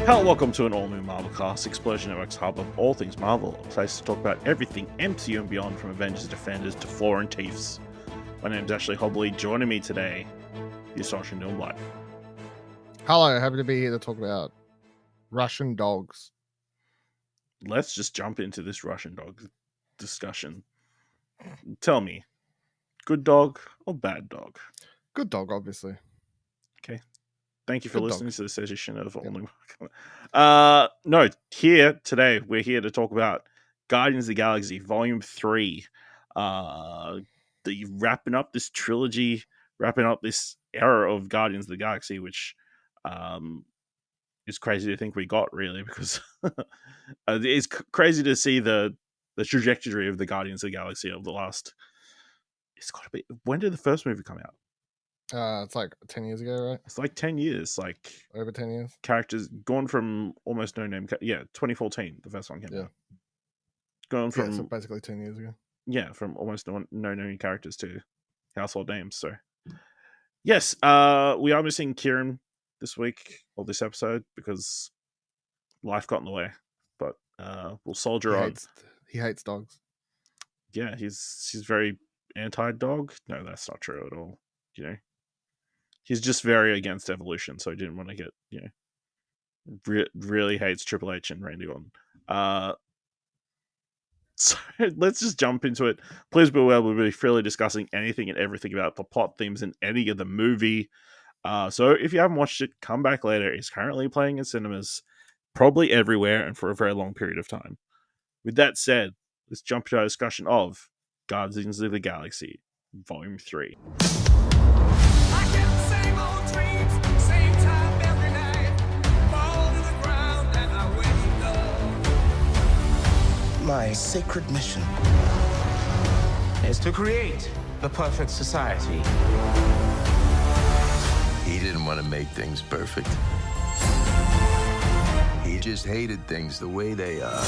Hello, welcome to an all-new Marvel cast, Explosion Network's hub of all things Marvel, a place to talk about everything MCU and beyond, from Avengers to Defenders to Florentiefs. My name's Ashley Hobley. Joining me today is Dylan Blight. Hello, happy to be here to talk about Russian dogs. Let's just jump into this Russian dog discussion. Tell me, good dog or bad dog? Good dog, obviously. Okay. Thank you for Good listening dog. to this edition of All Yep. New. No, here today, we're here to talk about Guardians of the Galaxy Volume 3. The wrapping up this trilogy, wrapping up this era of Guardians of the Galaxy, which is crazy to think we got, really, because it's crazy to see the trajectory of the Guardians of the Galaxy of the last... It's got to be... When did the first movie come out? It's like 10 years ago, right? It's like 10 years, like... Over 10 years. Characters gone from almost no name... 2014, the first one came out. Gone from... so basically 10 years ago. Yeah, from almost no known characters to household names, so... Yes, we are missing Kieran this week, or this episode, because life got in the way, but we'll soldier on. He hates dogs. Yeah, he's very anti-dog. No, that's not true at all. You know, he's just very against evolution, so he didn't want to get, really hates Triple H and Randy Orton. So let's just jump into it. Please be aware we'll be freely discussing anything and everything about the plot themes in any of the movie. So if you haven't watched it, come back later. It's currently playing in cinemas, probably everywhere, and for a very long period of time. With that said, let's jump into our discussion of Guardians of the Galaxy Volume 3. My sacred mission is to create the perfect society. He didn't want to make things perfect. He just hated things the way they are.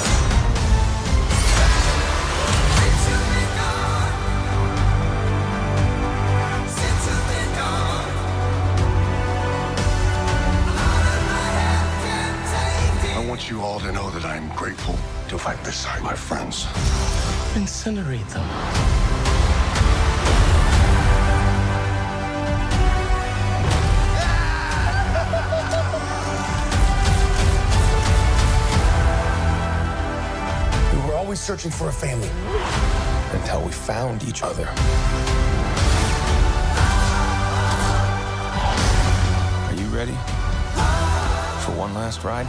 I want you all to know that I'm grateful to fight beside my friends. Incinerate them. We were always searching for a family until we found each other. Are you ready for one last ride?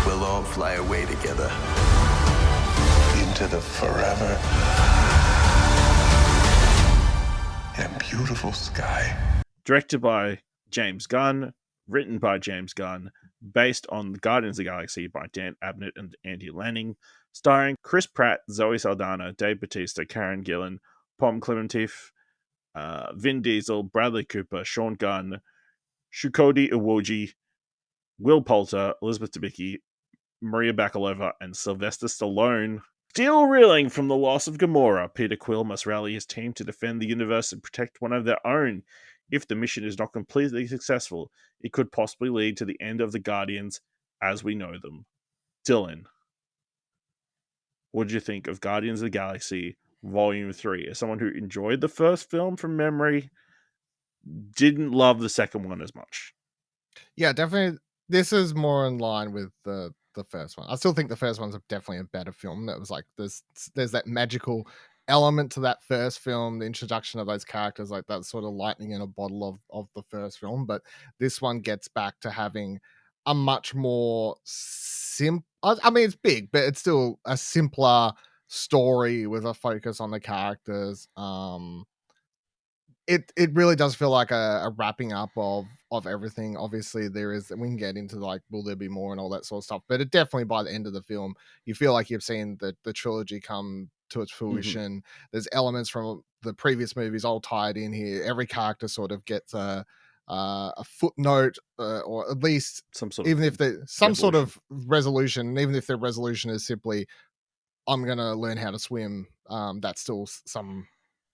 We'll all fly away together. Into the forever and beautiful sky. Directed by James Gunn, written by James Gunn, based on the Guardians of the Galaxy by Dan Abnett and Andy Lanning, starring Chris Pratt, Zoe Saldaña, Dave Bautista, Karen Gillan, Klementieff, Vin Diesel, Bradley Cooper, Sean Gunn, Chukwudi Iwuji, Will Poulter, Elizabeth Debicki, Maria Bakalova, and Sylvester Stallone. Still reeling from the loss of Gamora, Peter Quill must rally his team to defend the universe and protect one of their own. If the mission is not completely successful, it could possibly lead to the end of the Guardians as we know them. Dylan, what did you think of Guardians of the Galaxy Volume 3? As someone who enjoyed the first film from memory, didn't love the second one as much. Yeah, definitely. This is more in line with the first one. I still think the first one's definitely a better film. That was like there's that magical element to that first film, the introduction of those characters, like that sort of lightning in a bottle of the first film. But this one gets back to having a much more I mean, it's big, but it's still a simpler story with a focus on the characters. It really does feel like a wrapping up of everything. Obviously, we can get into like, will there be more and all that sort of stuff, but it definitely, by the end of the film, you feel like you've seen the trilogy come to its fruition. There's elements from the previous movies all tied in here. Every character sort of gets a footnote, or at least Some sort even of if they some sort of resolution, even if their resolution is simply, I'm gonna learn how to swim, that's still some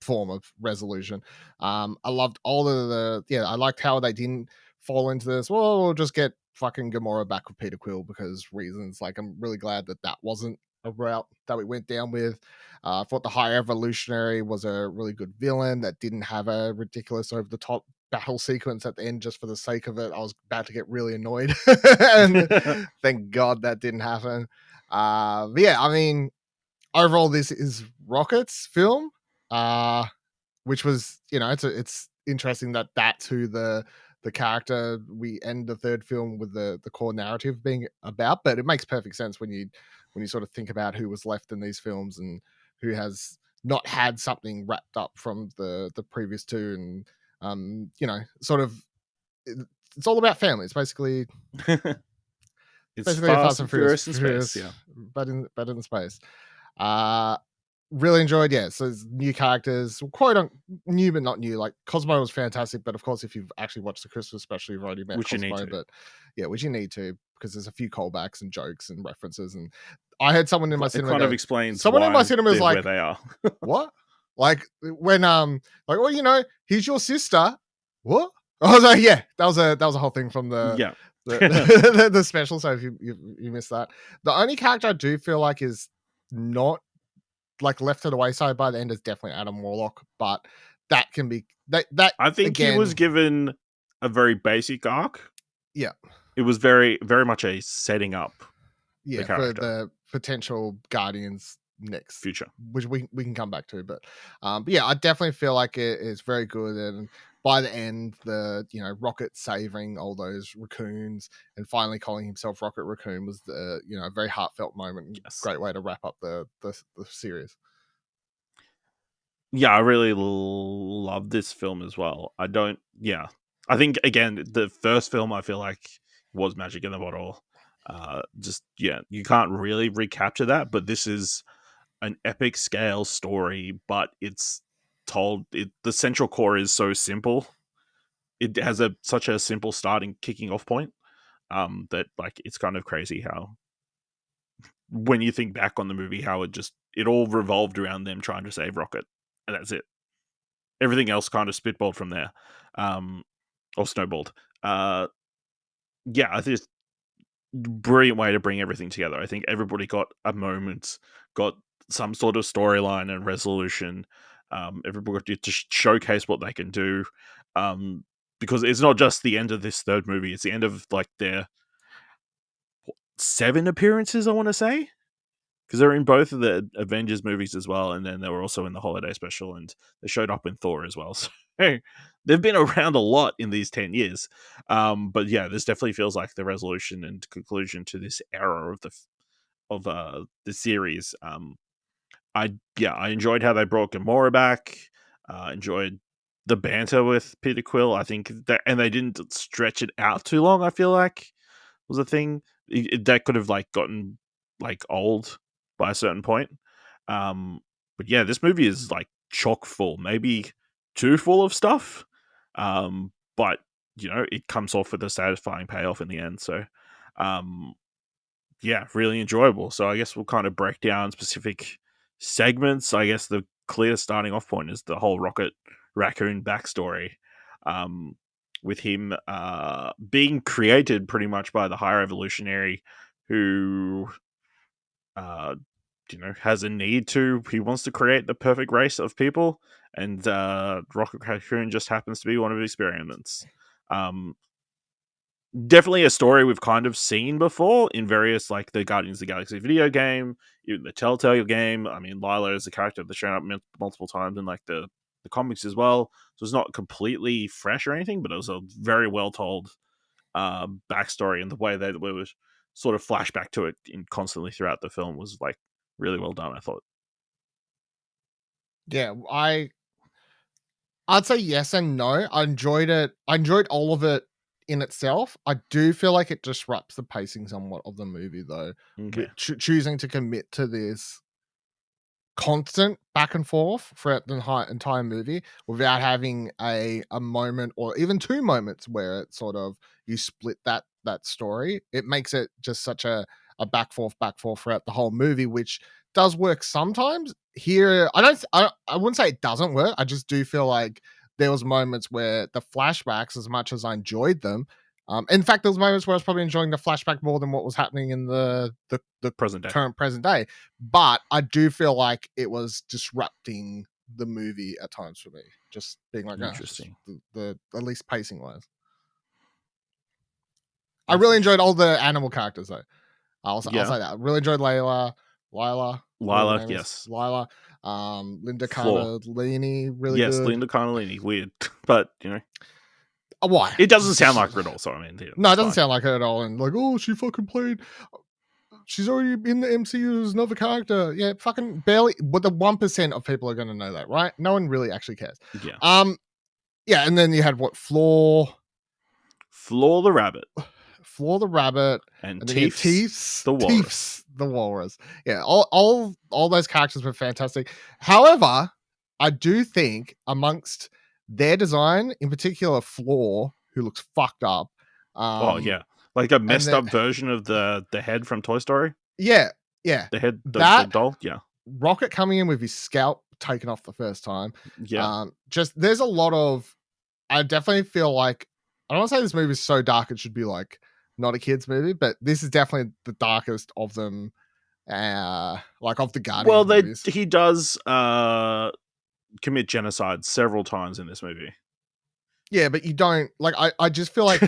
form of resolution. I loved all of I liked how they didn't fall into this, well, we'll just get fucking Gamora back with Peter Quill because reasons. Like, I'm really glad that wasn't a route that we went down with. I thought the High Evolutionary was a really good villain that didn't have a ridiculous over the top battle sequence at the end just for the sake of it. I was about to get really annoyed. And thank God that didn't happen. But yeah, I mean, overall, this is Rocket's film, which was, it's interesting that that's who the character we end the third film with the core narrative being about. But it makes perfect sense when you sort of think about who was left in these films and who has not had something wrapped up from the previous two, and sort of it's all about family. It's basically It's basically Fast and Furious in space, yeah. but in space. Really enjoyed, so there's new characters, new but not new. Like Cosmo was fantastic, but of course, if you've actually watched the Christmas special, you've already met Which you Cosmo. need to. But yeah, which you need to, because there's a few callbacks and jokes and references. And I heard someone in my cinema. It kind of explains someone why in my cinema was they're like, where they are. what? Like when like, well, he's your sister. What? I was like, yeah, that was a whole thing from the the special. So if you missed that, the only character I do feel like is not like left to the wayside by the end is definitely Adam Warlock, but that can be that I think again, he was given a very basic arc. Yeah, it was very, very much a setting up. Yeah, for the potential Guardians next future, which we can come back to, but yeah, I definitely feel like it is very good. And by the end, the Rocket saving all those raccoons and finally calling himself Rocket Raccoon was the a very heartfelt moment. Yes. Great way to wrap up the series. Yeah, I really love this film as well. I think again the first film I feel like was magic in the bottle. You can't really recapture that, but this is an epic scale story, but it's told the central core is so simple. It has such a simple starting kicking off point that like it's kind of crazy how when you think back on the movie how it all revolved around them trying to save Rocket, and that's it. Everything else kind of spitballed from there, or snowballed. I think it's brilliant way to bring everything together. I think everybody got a moment, got some sort of storyline and resolution. Everybody got to showcase what they can do, because it's not just the end of this third movie, it's the end of like their 7 appearances, I want to say, because they're in both of the Avengers movies as well, and then they were also in the holiday special, and they showed up in Thor as well. So they've been around a lot in these 10 years. But yeah, this definitely feels like the resolution and conclusion to this era of the series. I enjoyed how they brought Gamora back. Enjoyed the banter with Peter Quill. I think that, and they didn't stretch it out too long. I feel like was a thing that could have like gotten like old by a certain point. But yeah, this movie is like chock full, maybe too full of stuff. But it comes off with a satisfying payoff in the end. So, really enjoyable. So I guess we'll kind of break down specific segments. I guess the clear starting off point is the whole Rocket Raccoon backstory, with him being created pretty much by the Higher Evolutionary, who has a need to. He wants to create the perfect race of people, and Rocket Raccoon just happens to be one of his experiments. Definitely a story we've kind of seen before in various, like the Guardians of the Galaxy video game, even the Telltale game. I mean, Lila is a character that's shown up multiple times in like the comics as well. So it's not completely fresh or anything, but it was a very well told backstory, and the way that we was sort of flashback to it constantly throughout the film was like really well done, I thought. Yeah, I'd say yes and no. I enjoyed it. I enjoyed all of it in itself. I do feel like it disrupts the pacing somewhat of the movie, though. Okay. Choosing to commit to this constant back and forth throughout the entire movie without having a moment or even 2 moments where it sort of you split that story. It makes it just such a a back forth throughout the whole movie, which does work sometimes. Here, I wouldn't say it doesn't work. I just do feel like there was moments where the flashbacks, as much as I enjoyed them, in fact, there was moments where I was probably enjoying the flashback more than what was happening in the Present day. current present day. But I do feel like it was disrupting the movie at times for me, just being like, Interesting. the at least pacing wise. I really enjoyed all the animal characters though. I'll say that. I really enjoyed Lila, yes. Lila, Linda Floor. Cardellini, really yes, good. Linda Cardellini, weird, but Why? it doesn't sound like her at all. So I mean, no, it doesn't sound like her at all. And like, oh, she fucking played. She's already in the MCU as another character. Yeah, fucking barely. But the 1% of people are going to know that, right? No one really actually cares. Yeah. Yeah, and then you had Floor the rabbit, and Teefs the walrus. Yeah, all those characters were fantastic. However, I do think amongst their design, in particular, Floor, who looks fucked up. Like a messed up version of the head from Toy Story. Yeah. The head, the doll. Yeah. Rocket coming in with his scalp taken off the first time. Yeah. Just there's a lot of. I definitely feel like I don't want to say this movie is so dark it should be like not a kid's movie, but this is definitely the darkest of them. Like of the Guardians movies. He does commit genocide several times in this movie. Yeah, but you don't like. I just feel like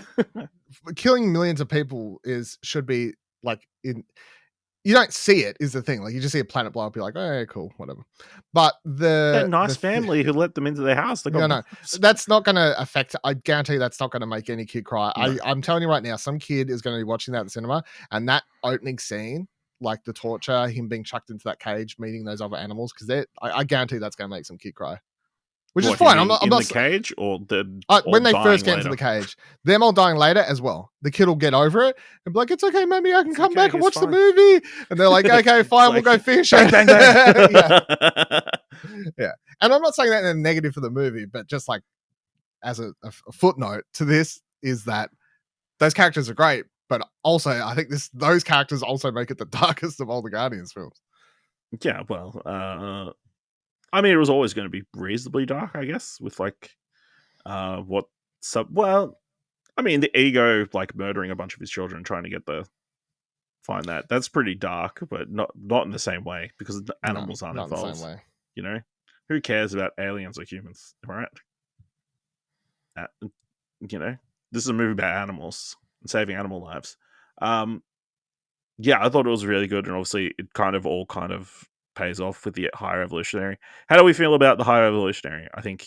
killing millions of people should be like in. You don't see it is the thing. Like you just see a planet blow up, you're like, oh, cool, whatever. But that nice family who let them into their house. No, that's not going to affect. I guarantee that's not going to make any kid cry. No. I'm telling you right now, some kid is going to be watching that at the cinema, and that opening scene, like the torture, him being chucked into that cage, meeting those other animals, because I guarantee that's going to make some kid cry. Which is fine. I'm not in the cage or when they first get into the cage, them all dying later as well. The kid will get over it and be like, "It's okay, mommy, I can come back and watch the movie." And they're like, "Okay, fine, we'll go fish." Bang, bang, bang. Yeah. And I'm not saying that in a negative for the movie, but just like as a footnote to this is that those characters are great, but also I think those characters also make it the darkest of all the Guardians films. Yeah, well, I mean, it was always going to be reasonably dark, I guess, with like, I mean, the ego, like murdering a bunch of his children, trying to find that's pretty dark, but not in the same way because the animals aren't involved. In the same way. You know, who cares about aliens or humans, right? This is a movie about animals and saving animal lives. Yeah, I thought it was really good, and obviously it kind of pays off with the High Evolutionary. How do we feel about the High Evolutionary? I think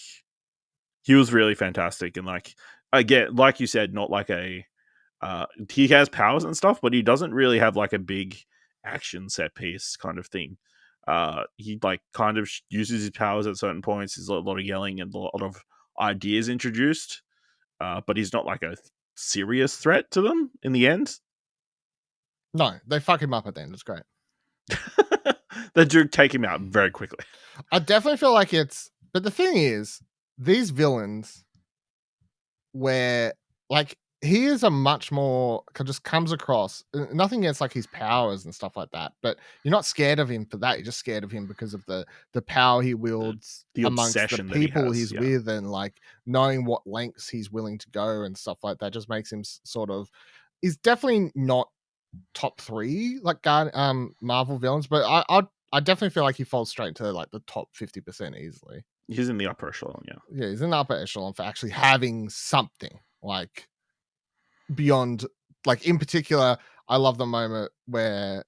he was really fantastic, and like you said, not like he has powers and stuff, but he doesn't really have like a big action set piece kind of thing. He like kind of uses his powers at certain points. There's a lot of yelling and a lot of ideas introduced, but he's not like a serious threat to them in the end. No, they fuck him up at the end. It's great. They do take him out very quickly. I definitely feel like but the thing is, these villains where like he is a much more just comes across nothing against like his powers and stuff like that, but you're not scared of him for that. You're just scared of him because of the power he wields the amongst the people he's with, and like knowing what lengths he's willing to go and stuff like that just makes him sort of. He's definitely not top 3 like Marvel villains, but I definitely feel like he falls straight to like the top 50% easily. He's in the upper echelon, yeah, he's in the upper echelon for actually having something like beyond. Like in particular, I love the moment where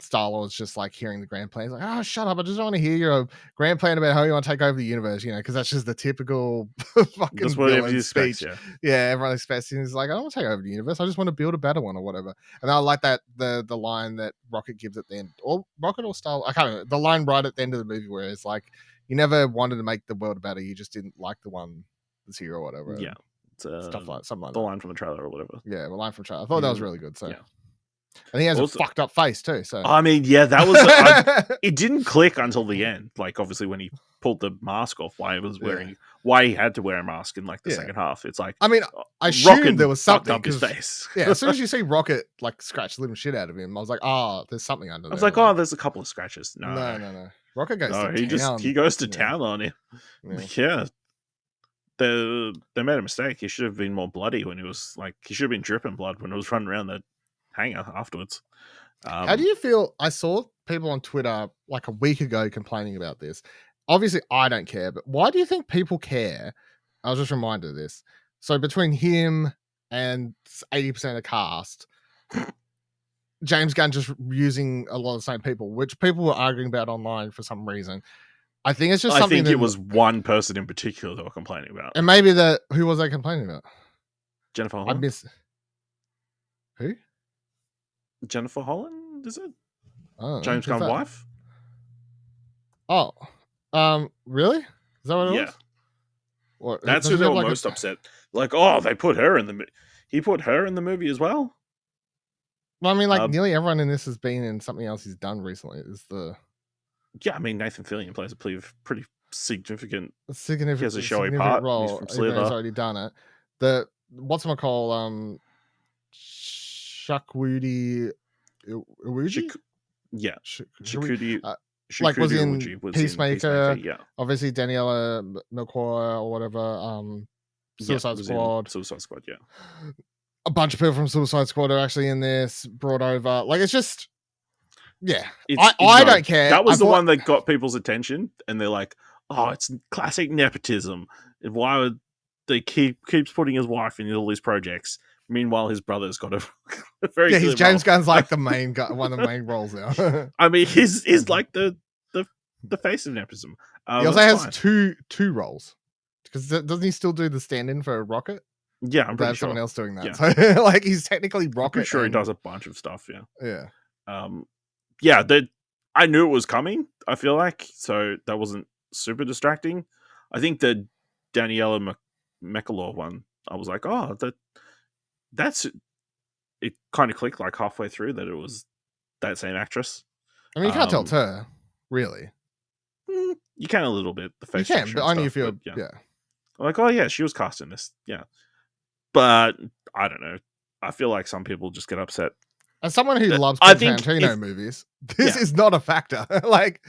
Star-Lord's just like hearing the grand plan. He's like, "Oh, shut up! I just don't want to hear your grand plan about how you want to take over the universe." Because that's just the typical fucking that's what everybody speech. Expects, yeah, everyone expects. He's like, "I don't want to take over the universe. I just want to build a better one or whatever." And I like that the line that Rocket gives at the end, or Rocket or Star. I can't remember the line right at the end of the movie where it's like, "You never wanted to make the world better. You just didn't like the one that's here or whatever." Yeah. Stuff like something like the line from the trailer or whatever. Yeah, the line from the trailer. I thought that was really good. So And he has Also- a fucked up face too. So I mean, yeah, that was it didn't click until the end. Like, obviously, when he pulled the mask off, why he had to wear a mask in like the second half. It's like, I mean, I Rocket assumed there was fucked something up his 'cause- face. Yeah, as soon as you see Rocket like scratch the living shit out of him, I was like, oh, there's something under I there. was like, oh, there's a couple of scratches. No, no. Rocket goes no, to he town. he goes to Yeah. town on him. Yeah. Yeah. They made a mistake. He should have been more bloody when he was like, he should have been dripping blood when he was running around the hangar afterwards. How do you feel? I saw people on Twitter like a week ago complaining about this. Obviously, I don't care, but why do you think people care? I was just reminded of this. So between him and 80% of the cast, James Gunn just using a lot of the same people, which people were arguing about online for some reason. I think it's just I something think that, it was one person in particular that were complaining about. and maybe who was they complaining about? Jennifer I Holland? miss who? Jennifer Holland, is it? Oh, James Gunn's wife? Oh, really? Is that what it Yeah. was? What, That's does who he they have, were like, a- most upset. Like, oh, they put her in the he put her in the movie as well? Well, I mean, like nearly everyone in this has been in something else he's done recently. Is the Yeah, I mean, Nathan Fillion plays a pretty significant. significant, He has a showy significant part. He's role. from Even though he's Slither. already done it. The whatchamacall, Chukwudi Iwuji? Yeah. Chukwudi, Shikudi, like was Shikudi in Iwuji was Peacemaker. in Peacemaker, yeah. Obviously Daniela Melchior or whatever. Suicide was in Squad. Suicide Squad, yeah. A bunch of people from Suicide Squad are actually in this. Brought over. Like it's just, yeah. I don't care. That was I the thought- one that got people's attention, and they're like, "Oh, it's classic nepotism. And why would they keeps putting his wife in all these projects? Meanwhile, his brother's got a very Yeah, clear he's James role." Gunn's like the main guy, one of the main roles now. I mean, he's like the face of nepotism. He also that's has fine. two roles because doesn't he still do the stand-in for Rocket? Yeah, I'm They pretty have sure. someone else doing that. Yeah. So like he's technically Rocket. I'm pretty sure he and- does a bunch of stuff. Yeah. Yeah. Yeah. I knew it was coming. I feel like so that wasn't super distracting. I think the Daniela Mechalor one, I was like, oh, that's it. Kind of clicked like halfway through that it was that same actress. I mean, you can't tell it's her, really. You can a little bit. The face You can, structure but and only stuff, if you're, but yeah. like, oh yeah, she was cast in this. Yeah, but I don't know. I feel like some people just get upset. As someone who loves I Quentin think Tarantino if- movies, this Yeah. is not a factor. Like,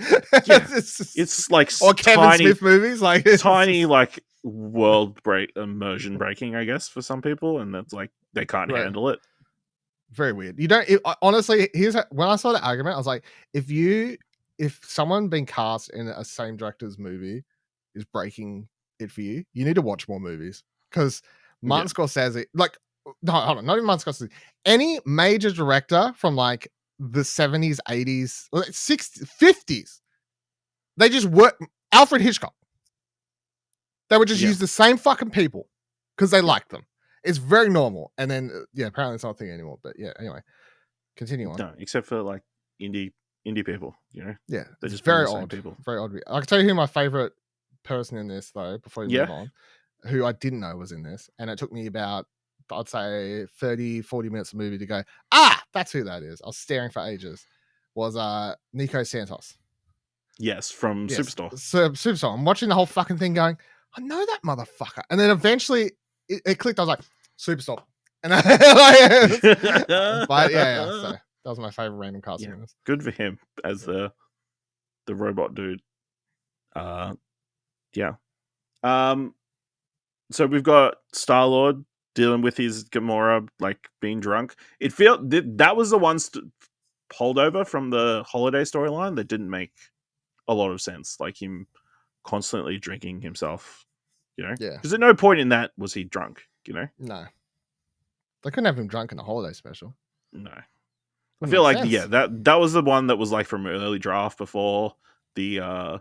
Yeah. it's It's like or Kevin tiny, Smith movies, like it's tiny just- like world break immersion breaking, I guess, for some people, and that's like they can't Right. handle it. very weird. You don't honestly. When I saw the argument, I was like, if someone being cast in a same director's movie is breaking it for you, you need to watch more movies because Martin Scorsese, like, no, hold on, not even Martin Scorsese, any major director from like the 70s, 80s, 60s, 50s, they just work. Alfred Hitchcock, they would just Yeah. use the same fucking people because they like them. It's very normal. And then, yeah, apparently it's not a thing anymore. But yeah, anyway, continue on. No, except for like indie people, you know. Yeah, They're it's just being very the same odd. people. Very odd. I can tell you who my favorite person in this, though, before you move Yeah. on, who I didn't know was in this. And it took me about, I'd say, 30, 40 minutes of movie to go, that's who that is. I was staring for ages. Was Nico Santos. Yes, from Yes, Superstore. Superstore. I'm watching the whole fucking thing going, I know that motherfucker. And then eventually it clicked. I was like, Superstore. And but yeah. So that was my favorite random casting in this. Good for him as the robot dude. Yeah. So we've got Star-Lord dealing with his Gamora like being drunk. It felt that was the one holdover from the holiday storyline that didn't make a lot of sense. Like him constantly drinking himself, you know? Yeah. Because at no point in that was he drunk, you know? No. They couldn't have him drunk in a holiday special. No. I Wouldn't feel make like sense. that was the one that was like from early draft before the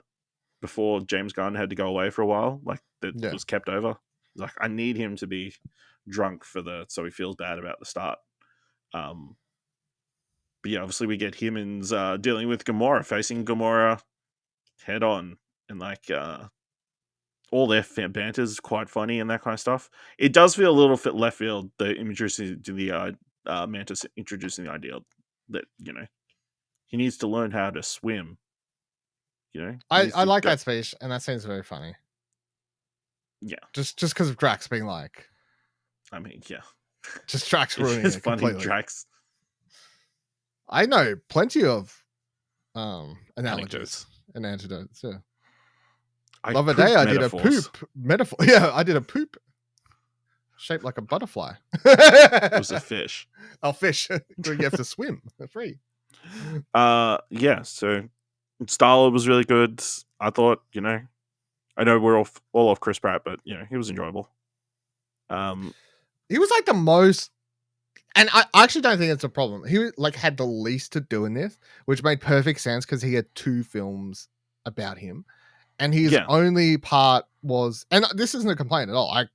before James Gunn had to go away for a while, like that Yeah. was kept over. Like I need him to be drunk so he feels bad about the start. But yeah, obviously we get humans dealing with Gamora, facing Gamora head on, and like all their banter is quite funny and that kind of stuff. It does feel a little bit left field, the introducing to the Mantis introducing the idea that he needs to learn how to swim. I like that speech, and that seems very funny. Yeah, just because of Drax being like, I mean, yeah, just Drax ruining it funny. completely. Drax. I know plenty of analogies and antidotes. Yeah. The other day I did a poop metaphor. Yeah, I did a poop shaped like a butterfly. It was a fish. Oh, fish. You have to swim. They're free. Yeah, so Starlord was really good. I thought, I know we're all off Chris Pratt, but he was enjoyable. He was like the most, and I actually don't think it's a problem. He like had the least to do in this, which made perfect sense because he had 2 films about him, and his only part was, and this isn't a complaint at all.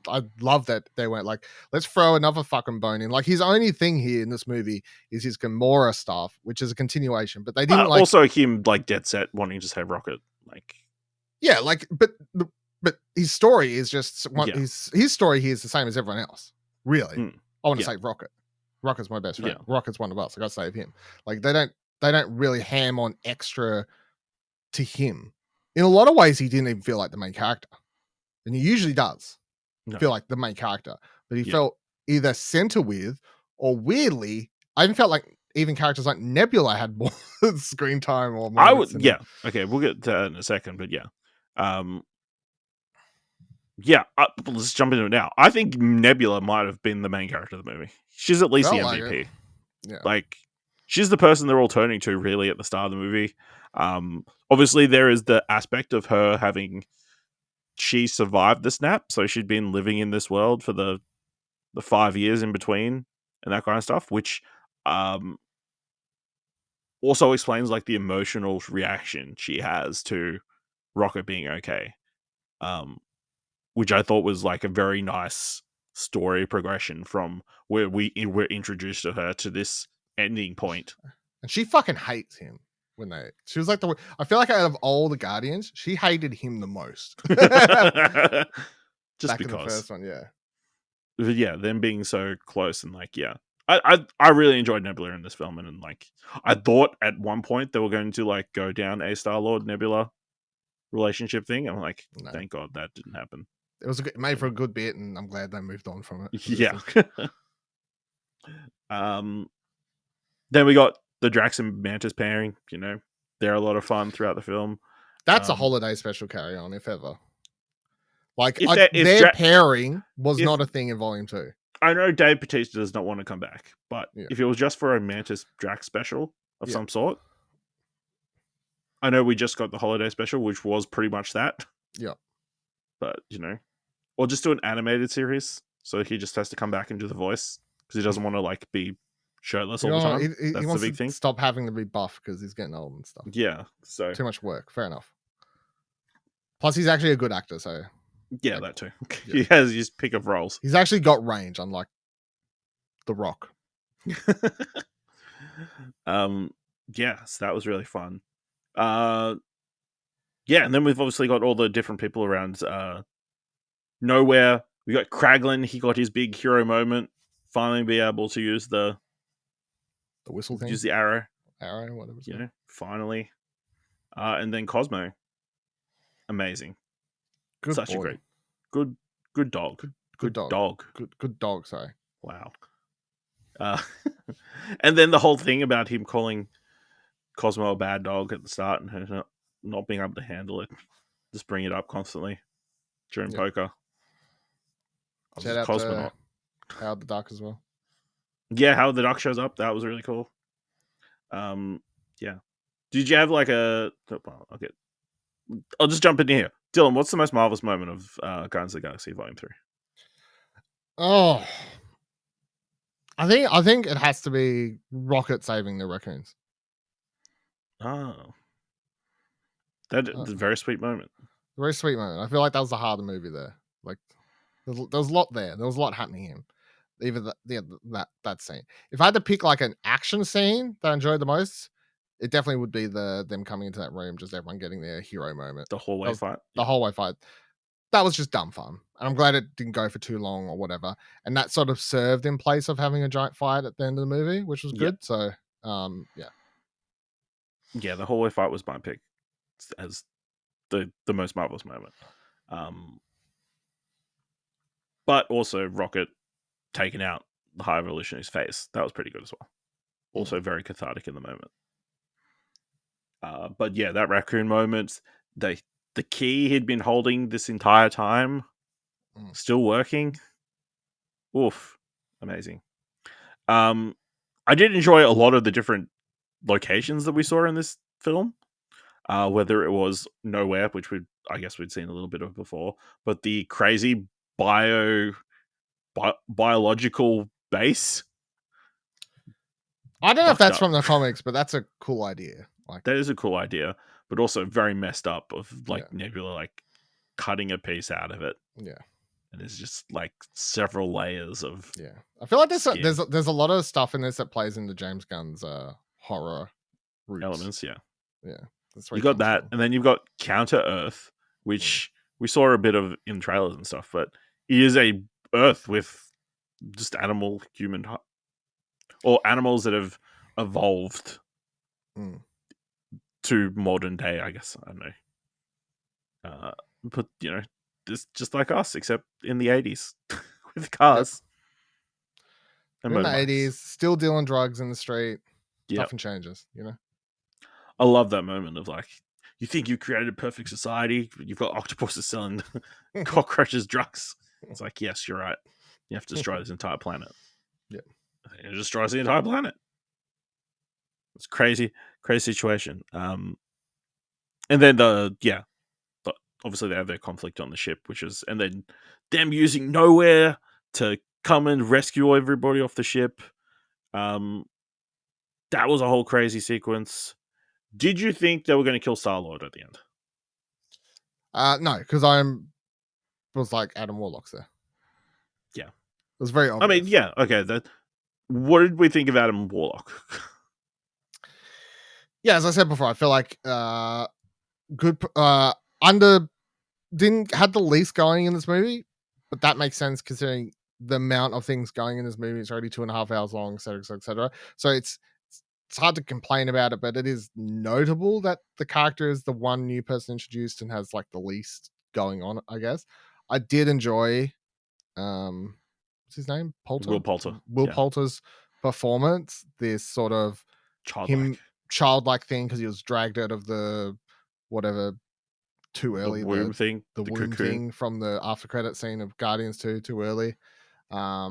I love that they went like, let's throw another fucking bone in. Like his only thing here in this movie is his Gamora stuff, which is a continuation. But they didn't like also him like dead set wanting to save Rocket. Like, yeah, like but his story is just his story here is the same as everyone else. Really, I want to save Rocket. Rocket's my best friend. Rocket's one of us. I got to save him. Like they don't really ham on extra to him. In a lot of ways, he didn't even feel like the main character, and he usually does. Feel like the main character, but he felt either center with or weirdly, I even felt like even characters like Nebula had more screen time or I would okay, we'll get to that in a second, but let's jump into it now. I think Nebula might have been the main character of the movie. She's at least the MVP. Like she's the person they're all turning to really at the start of the movie. Obviously there is the aspect of her having she survived the snap, so she'd been living in this world for the 5 years in between and that kind of stuff, which also explains like the emotional reaction she has to Rocket being okay, which I thought was like a very nice story progression from where we were introduced to her to this ending point. And she fucking hates him. She was like I feel like out of all the Guardians, she hated him the most. Just back because in the first one, them being so close and like I really enjoyed Nebula in this film, and like I thought at one point they were going to like go down a Star-Lord Nebula relationship thing. I'm like, thank God that didn't happen. It was made for a good bit, and I'm glad they moved on from it. Yeah. Then we got the Drax and Mantis pairing. They're a lot of fun throughout the film. That's a holiday special carry on, if ever. Like their pairing was not a thing in Volume 2. I know Dave Bautista does not want to come back, but if it was just for a Mantis Drax special of some sort, I know we just got the holiday special, which was pretty much that. Yeah. But, or just do an animated series, so he just has to come back and do the voice, because he doesn't want to, like, be shirtless all the time. He wants the big thing. Stop having to be buff, because he's getting old and stuff. Yeah, so... Too much work, fair enough. Plus, he's actually a good actor, so... Yeah, that too. Yeah. He has his pick of roles. He's actually got range, unlike The Rock. So that was really fun. And then we've obviously got all the different people around Nowhere. We got Kraglin. He got his big hero moment. Finally be able to use the whistle thing. Use the arrow. Arrow, whatever. Finally. And then Cosmo. Amazing. Good Such boy. a great, good dog. Good dog. Good dog. Sorry. Wow. And then the whole thing about him calling Cosmo a bad dog at the start and her not being able to handle it, just bring it up constantly during poker. Shout out to Howard the Duck as well. Yeah, Howard the Duck shows up. That was really cool. Yeah. Did you have like a? Well, okay. I'll just jump in here. Dylan, what's the most marvelous moment of Guardians of the Galaxy Volume 3? Oh, I think it has to be Rocket saving the raccoons. Oh, that's a very sweet moment. Very sweet moment. I feel like that was the heart of the movie there. Like there was a lot there. There was a lot happening in even that scene. If I had to pick like an action scene that I enjoyed the most, it definitely would be them coming into that room, just everyone getting their hero moment. The hallway fight. The hallway fight. That was just dumb fun. I'm glad it didn't go for too long or whatever. And that sort of served in place of having a giant fight at the end of the movie, which was good. So, yeah. Yeah, the hallway fight was my pick as the most marvelous moment. But also Rocket taking out the High Evolutionary's face. That was pretty good as well. Also very cathartic in the moment. But yeah, that raccoon moment, the key he'd been holding this entire time, still working. Oof, amazing. I did enjoy a lot of the different locations that we saw in this film. Whether it was Nowhere, which I guess we'd seen a little bit of before, but the crazy biological base. I don't know if that's from the comics, but that's a cool idea. Like, that is a cool idea, but also very messed up. Of like Nebula like cutting a piece out of it. Yeah, and it's just like several layers of. Yeah, I feel like there's a lot of stuff in this that plays into James Gunn's horror roots. Elements. Yeah. That's you got that, and then you've got Counter Earth, which we saw a bit of in trailers and stuff, but it is a Earth with just animal, human, or animals that have evolved to modern day, I guess. I don't know. But, this just like us, except in the 80s with cars. Yep. In the 80s, still dealing drugs in the street. Yep. Nothing changes, I love that moment of like, you think you created a perfect society, you've got octopuses selling cockroaches drugs. It's like, yes, you're right. You have to destroy this entire planet. Yeah. It destroys the entire planet. It's crazy situation. And then obviously they have their conflict on the ship, and then them using Nowhere to come and rescue everybody off the ship. That was a whole crazy sequence. Did you think they were going to kill Star-Lord at the end? No, because was like Adam Warlock's there. Yeah. It was very obvious. I mean, yeah, okay. What did we think of Adam Warlock? Yeah, as I said before, I feel like good had the least going in this movie, but that makes sense considering the amount of things going in this movie. It's already 2.5 hours long, etc., etc. So it's hard to complain about it, but it is notable that the character is the one new person introduced and has like the least going on, I guess. I did enjoy what's his name? Poulter? Will Poulter. Poulter's performance, this sort of childlike thing, because he was dragged out of the whatever too early. The womb thing. The womb thing from the after credit scene of Guardians 2 too early. I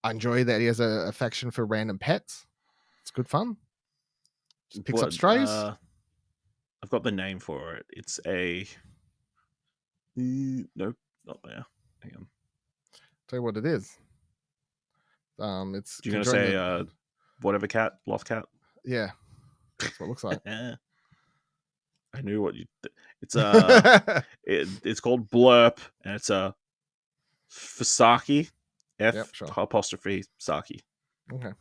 enjoy that he has an affection for random pets. It's good fun. Just picks up strays. I've got the name for it. It's a... Nope, not there. Hang on. Tell you what it is. It's. You're going to say whatever cat? Lost cat? Yeah. That's what it looks like. I knew what you... It's it's called Blurp, and it's a Fasaki. Apostrophe Saki. Okay.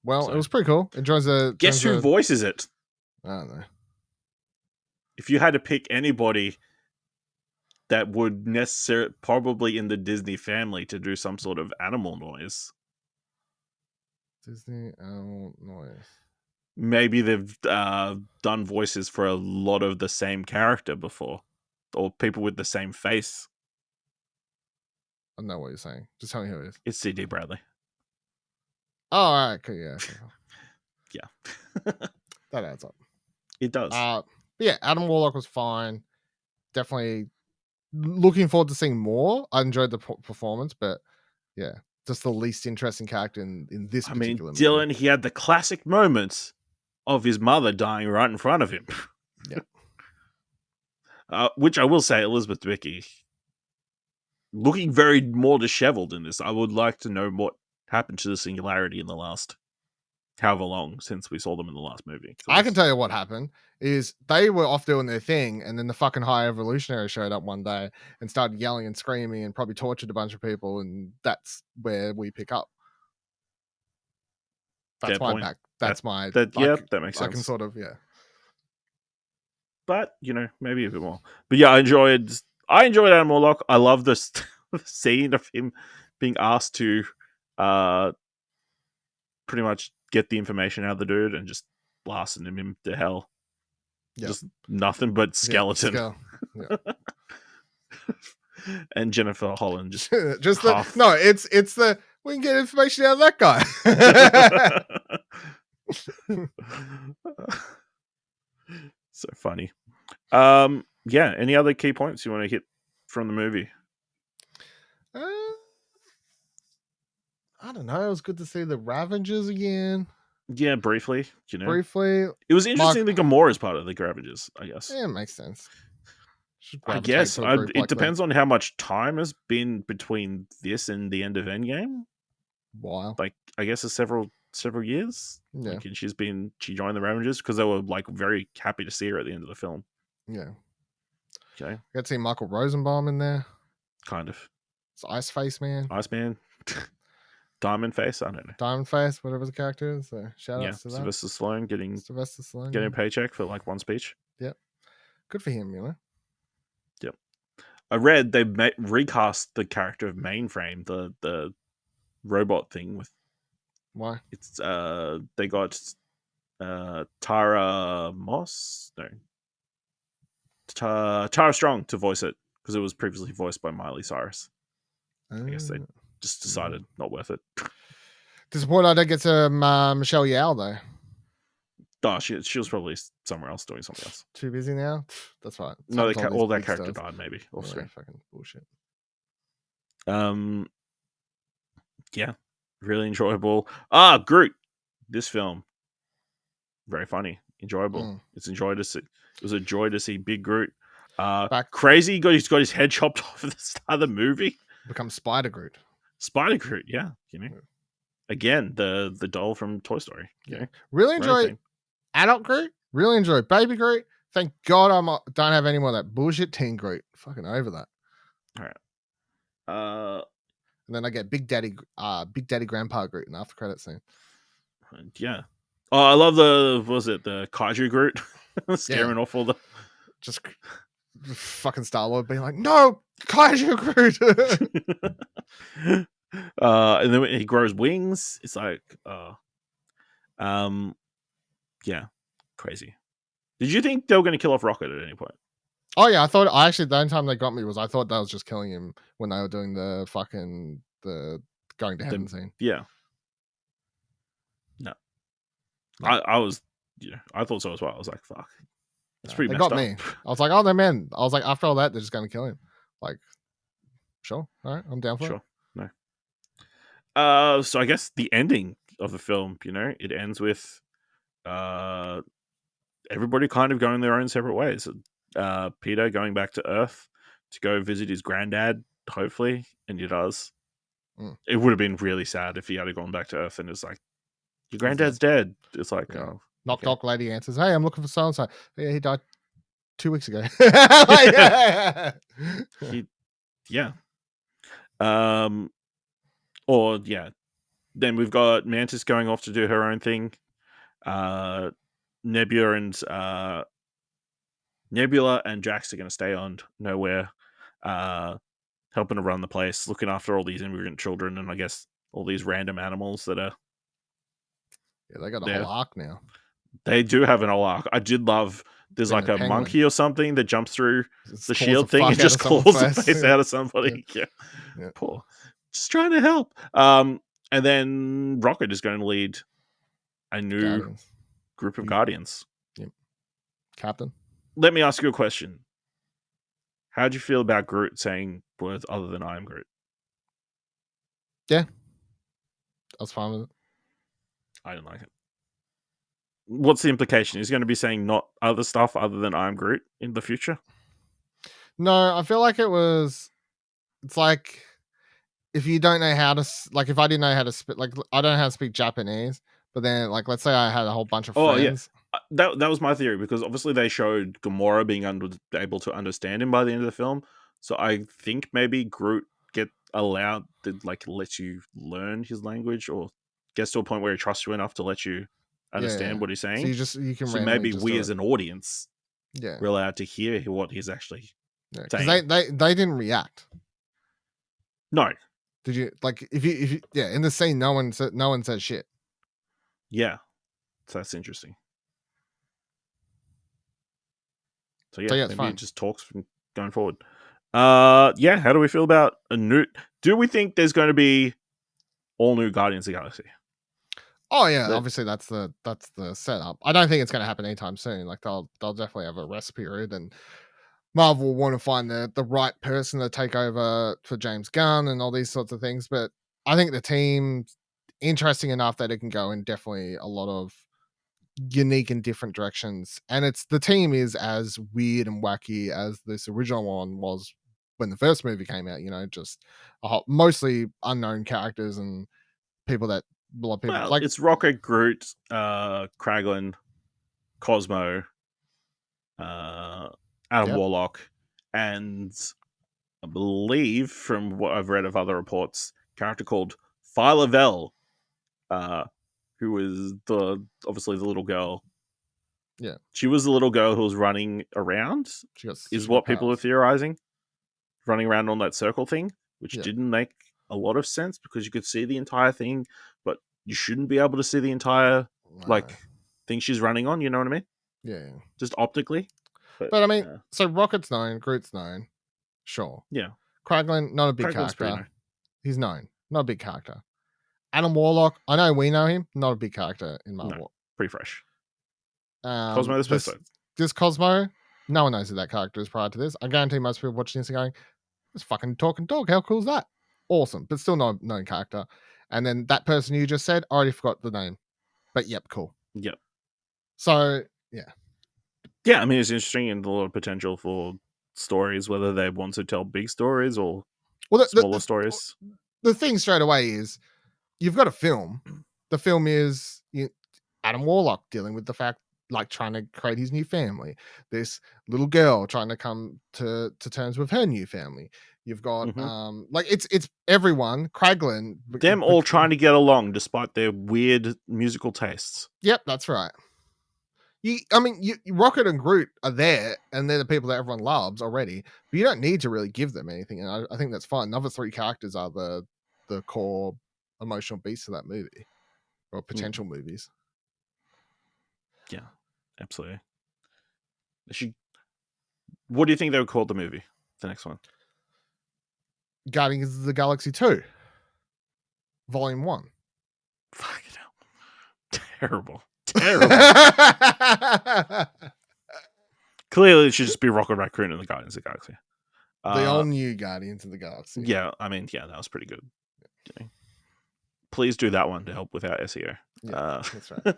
Well, it was pretty cool. Guess who voices it? I don't know. If you had to pick anybody that would probably in the Disney family to do some sort of animal noise. Disney animal noise. Maybe they've done voices for a lot of the same character before, or people with the same face. I know what you're saying. Just tell me who it is. It's C.D. Bradley. Oh, all right. Okay, yeah. Yeah. That adds up. It does. But yeah, Adam Warlock was fine. Definitely looking forward to seeing more. I enjoyed the performance, but yeah, just the least interesting character in this particular movie. Dylan, he had the classic moments of his mother dying right in front of him. Yeah. Which I will say, Elizabeth Debicki, looking very more disheveled in this. I would like to know what happened to the Singularity in the last however long since we saw them in the last movie. I can tell you what happened is they were off doing their thing, and then the fucking High Evolutionary showed up one day and started yelling and screaming and probably tortured a bunch of people, and that's where we pick up. That's my back. That makes sense. I can sort of, yeah. But, maybe a bit more. But yeah, I enjoyed I enjoyed Adam Warlock. I love this scene of him being asked to pretty much get the information out of the dude and just blasting him to hell. Yep. Just nothing but skeleton. Yeah. And Jennifer Holland just it's the we can get information out of that guy. So funny. Yeah, any other key points you want to hit from the movie? I don't know. It was good to see the Ravengers again. Yeah, briefly. Briefly. It was interesting that Gamora is part of the Ravengers, I guess. Yeah, it makes sense. I guess it depends on how much time has been between this and the end of Endgame. Wow. Like, I guess it's several years. Yeah. Like, and she joined the Ravengers because they were like very happy to see her at the end of the film. Yeah. Okay. Got to see Michael Rosenbaum in there. Kind of. It's Ice Face Man. Iceman. Diamond Face. I don't know. Diamond Face, whatever the character is. So shout out to that. Sylvester Stallone getting a paycheck for like one speech. Yep. Good for him, Yep. I read they recast the character of Mainframe, the robot thing with. Why? It's they got Tara Moss. No. Tara Strong to voice it because it was previously voiced by Miley Cyrus. I guess they just decided not worth it. Disappointed I don't get to Michelle Yeoh though. Oh, she was probably somewhere else doing something else. Too busy now. That's right. No, all that character died maybe. Also, fucking bullshit. Yeah, really enjoyable. Groot. This film, very funny, enjoyable. It was a joy to see Big Groot. Crazy. He's got his head chopped off at the start of the movie. Becomes Spider Groot. Spider Groot, yeah. Again, the doll from Toy Story. Yeah. Really enjoy Adult Groot. Really enjoy Baby Groot. Thank God I don't have any more of that bullshit Teen Groot. Fucking over that. All right. And then I get Big Daddy Grandpa Groot in after credit scene. Yeah. Oh, I love the Kaiju Groot scaring off all the just fucking Star-Lord being like, no, Kaiju Groot. And then when he grows wings, it's like, yeah, crazy. Did you think they were going to kill off Rocket at any point? Oh yeah, the only time they got me was I thought they was just killing him when they were doing the going to heaven scene. Yeah. No. I was, I thought so as well. I was like, fuck. It's pretty messed up. Me. I was like, oh, they're men. I was like, after all that, they're just going to kill him. Like, sure. All right. I'm down for it. No. So I guess the ending of the film, it ends with everybody kind of going their own separate ways. Peter going back to Earth to go visit his granddad, hopefully, and he does. It would have been really sad if he had gone back to Earth and it's like, your granddad's dead. It's like, oh. Knock lady answers, hey, I'm looking for so-and-so. Yeah, he died 2 weeks ago. Yeah. Then we've got Mantis going off to do her own thing. Nebula and Jax are going to stay on nowhere, helping to run the place, looking after all these immigrant children and I guess all these random animals that are. Yeah, they got a whole arc now. They do have an whole arc. I did love. There's like a monkey or something that jumps through the shield thing and just claws the face out of somebody. Yeah. Poor. Just trying to help. And then Rocket is going to lead a new group of Guardians. Yep. Captain. Let me ask you a question. How do you feel about Groot saying words other than I am Groot? Yeah. I was fine with it. I didn't like it. What's the implication? He's going to be saying not other stuff other than I'm Groot in the future? No, I feel like it's like if you don't know how to, like if I didn't know how to speak, like I don't know how to speak Japanese, but then like let's say I had a whole bunch of friends. Yeah. That was my theory because obviously they showed Gamora being able to understand him by the end of the film. So I think maybe Groot get allowed to like let you learn his language or gets to a point where he trusts you enough to let you understand what he's saying. So you can maybe we as an audience we're allowed to hear what he's actually Because saying, they didn't react. no, Did you like if you in the scene no one said shit. yeah, so that's interesting. So yeah, it's maybe fine. it just talks from going forward. Yeah, how do we feel about a new? Do we think there's going to be all new Guardians of the Galaxy? Oh yeah, obviously that's the setup. I don't think it's going to happen anytime soon. Like they'll definitely have a rest period, and Marvel will want to find the right person to take over for James Gunn and all these sorts of things. But I think the team's interesting enough that it can go in definitely a lot of unique and different directions. And the team is as weird and wacky as this original one was when the first movie came out. You know, just mostly unknown characters and people that a lot of people like. It's Rocket, Groot, Kraglin, Cosmo, Adam Warlock, and I believe from what I've read of other reports, a character called Phyla Vel, who was obviously the little girl. Yeah, she was the little girl who was running around. Is what people are theorizing, running around on that circle thing, which didn't make a lot of sense because you could see the entire thing, but you shouldn't be able to see the entire thing she's running on. You know what I mean? Yeah, just optically. But I mean, so Rocket's known, Groot's known, sure. Yeah, Kraglin, not a big character. He's known, not a big character. Adam Warlock, I know we know him, not a big character in Marvel. No, pretty fresh. Cosmo, this Cosmo, no one knows who that character is prior to this. I guarantee most people watching this are going, "This fucking talking dog. How cool is that? Awesome," but still not known character. And then that person you just said, I already forgot the name, but yep, cool. Yep. So yeah, I mean it's interesting and a lot of potential for stories, whether they want to tell big stories or smaller stories. The thing straight away is you've got a film. The film is Adam Warlock dealing with the fact, like trying to create his new family. This little girl trying to come to terms with her new family. You've got like it's everyone. Kraglin, them all trying to get along despite their weird musical tastes. Yep, that's right. Rocket and Groot are there, and they're the people that everyone loves already. But you don't need to really give them anything, and I think that's fine. Another three characters are the core emotional beats of that movie, or potential movies. Yeah, absolutely. What do you think they would call the movie? The next one, Guardians of the Galaxy 2, Volume 1. Fucking hell, terrible. Clearly, it should just be Rocket Raccoon and the Guardians of the Galaxy. The all new Guardians of the Galaxy. Yeah, I mean, that was pretty good. Yeah. Please do that one to help with our SEO. Yeah, that's right.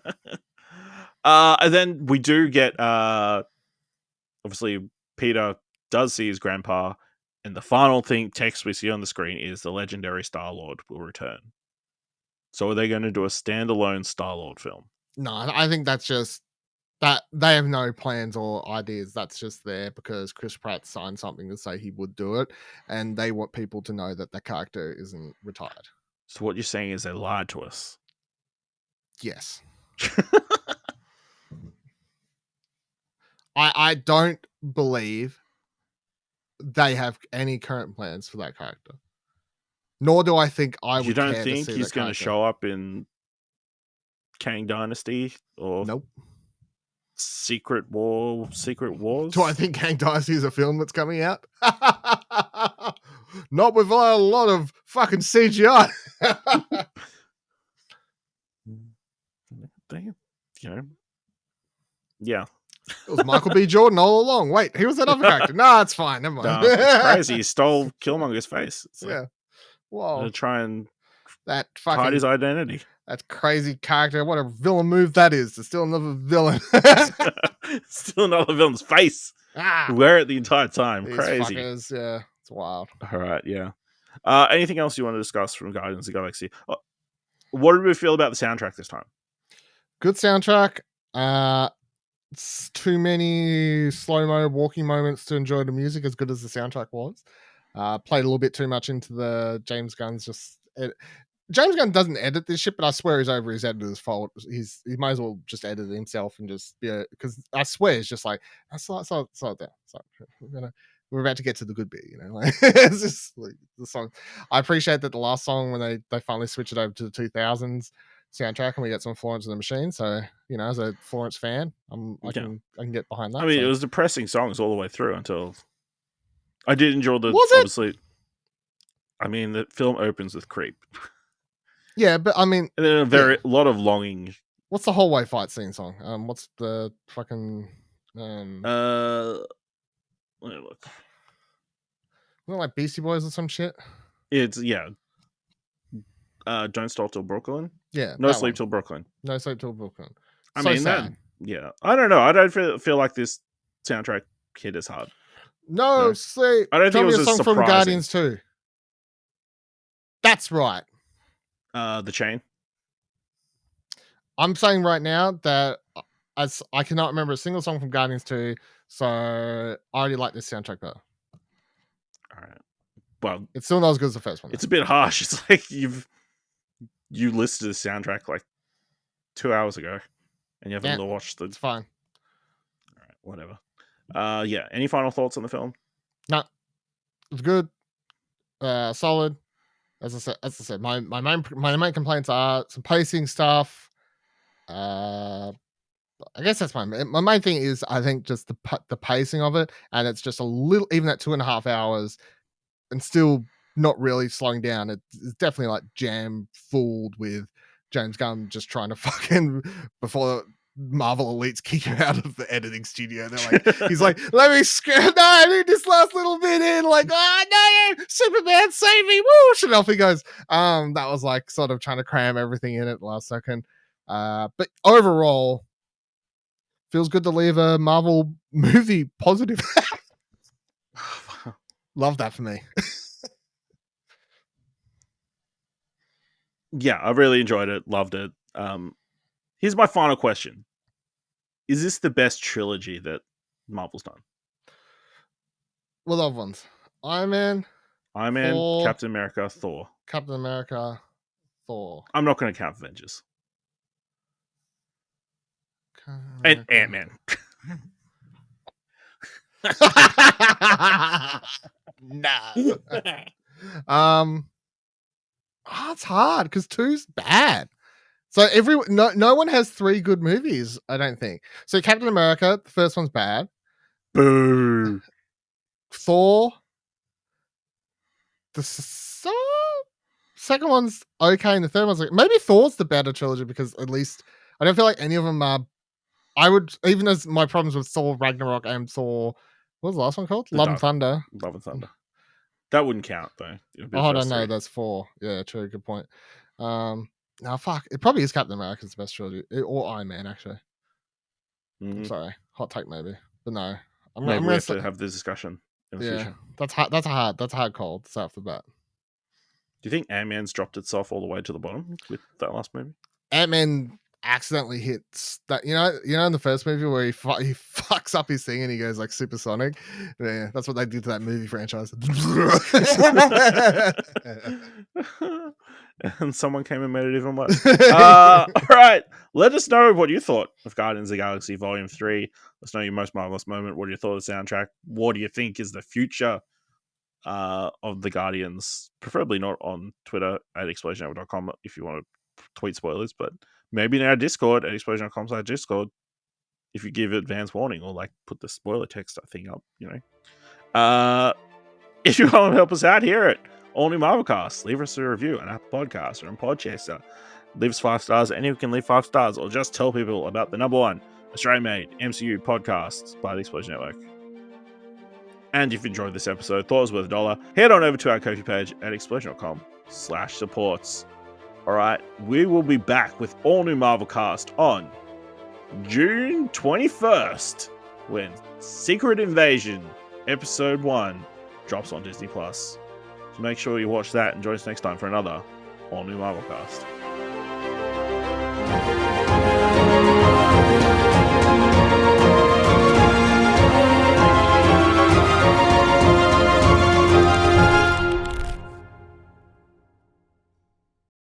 And then we do get, obviously, Peter does see his grandpa, and the final text we see on the screen is the legendary Star-Lord will return. So are they going to do a standalone Star-Lord film? No, I think that's just that they have no plans or ideas. That's just there because Chris Pratt signed something to say he would do it, and they want people to know that the character isn't retired. So what you're saying is they lied to us? Yes. I don't believe they have any current plans for that character. Nor do I think You don't think he's going to show up in Kang Dynasty or nope. Secret Wars? Do I think Kang Dynasty is a film that's coming out? Not with a lot of fucking CGI. Yeah. It was Michael B. Jordan all along. Wait, he was that other character. No, it's fine. Never mind. No, it's crazy. He stole Killmonger's face. It's yeah. Whoa. To try and hide his identity. That's crazy character. What a villain move that is. To steal another villain. Steal another villain's face. Wear it the entire time. These Crazy. Fuckers, yeah. It's wild. All right, yeah. Anything else you want to discuss from Guardians of the Galaxy? What did we feel about the soundtrack this time? Good soundtrack. It's too many slow-mo walking moments to enjoy the music as good as the soundtrack was. Played a little bit too much into the James Gunn's James Gunn doesn't edit this shit, but I swear he's over his editor's fault. He might as well just edit it himself and just because I swear it's just like slow it down. So we're gonna we're about to get to the good bit, you know. Like it's just like the song. I appreciate that the last song when they finally switched it over to the 2000s soundtrack and we get some Florence and the Machine. So you know, as a Florence fan, I can get behind that. I mean, so. it was depressing songs all the way through until I did enjoy the. Was it? Obviously, I mean, the film opens with "Creep." Yeah, but I mean, And then a lot of longing. What's the hallway fight scene song? What's the fucking Let me look. Isn't it like Beastie Boys or some shit? It's Don't Stop Till Brooklyn. Yeah. No Sleep Till Brooklyn. No Sleep Till Brooklyn. I So mean sad. that. I don't know. I don't feel like this soundtrack hit as hard. No Sleep. I don't think it was a as song from surprising. Guardians 2. That's right. The Chain. I'm saying right now that as I cannot remember a single song from Guardians 2, so I already like this soundtrack better. All right. Well, it's still not as good as the first one. It's a bit harsh. It's like you listed the soundtrack like 2 hours ago, and you haven't watched the. It's fine. All right, whatever. Any final thoughts on the film? No, it's good. Solid. As I said, my main complaints are some pacing stuff. I guess that's my main thing is I think just the pacing of it, and it's just a little, even at 2.5 hours, and still not really slowing down. It's definitely like jam fooled with James Gunn just trying to fucking before Marvel elites kick him out of the editing studio. They're like, he's like, let me no, I need this last little bit in. Like, no, Superman, save me! Woo! And off he goes. That was like sort of trying to cram everything in at the last second. But overall, feels good to leave a Marvel movie positive. Love that for me. Yeah, I really enjoyed it. Loved it. Here's my final question. Is this the best trilogy that Marvel's done? What other ones? Iron Man, Thor, Captain America, Thor. Captain America, Thor. I'm not going to count Avengers. And Ant-Man. No. It's hard because 2's bad. So no one has 3 good movies, I don't think. So Captain America, the first one's bad. Boo. Thor, the second one's okay, and the third one's like, maybe Thor's the better trilogy because at least I don't feel like any of them are. I would, even as my problems with Thor Ragnarok and Thor, what was the last one called? Love and Thunder. Love and Thunder. That wouldn't count though. Oh, I don't know. That's 4. Yeah, true. Good point. No, fuck. It probably is Captain America's the best trilogy, or Iron Man. Actually, I'm sorry, hot take maybe, but no. I'm gonna have to have this discussion in the future. That's a hard call to say off the bat. Do you think Ant-Man's dropped itself all the way to the bottom with that last movie? Ant-Man accidentally hits that, you know in the first movie where he fucks up his thing and he goes like supersonic. Yeah, that's what they did to that movie franchise. And someone came and made it even worse. All right, let us know what you thought of Guardians of the Galaxy Volume 3. Let us know your most marvelous moment. What do you thought of the soundtrack? What do you think is the future of the Guardians? Preferably not on Twitter at explosionnetwork.com if you want to tweet spoilers, but maybe in our Discord at explosion.com/Discord if you give advance warning or like put the spoiler text thing up, you know. If you want to help us out here at All New Marvelcast, leave us a review on Apple Podcasts or on Podchaser. Leave us 5 stars, and you can leave 5 stars or just tell people about the #1 Australian-made MCU podcast by the Explosion Network. And if you enjoyed this episode, thought it was worth $1, head on over to our Ko-fi page at explosion.com/supports. Alright, we will be back with All New Marvelcast on June 21st when Secret Invasion Episode 1 drops on Disney+. So make sure you watch that and join us next time for another All New Marvelcast.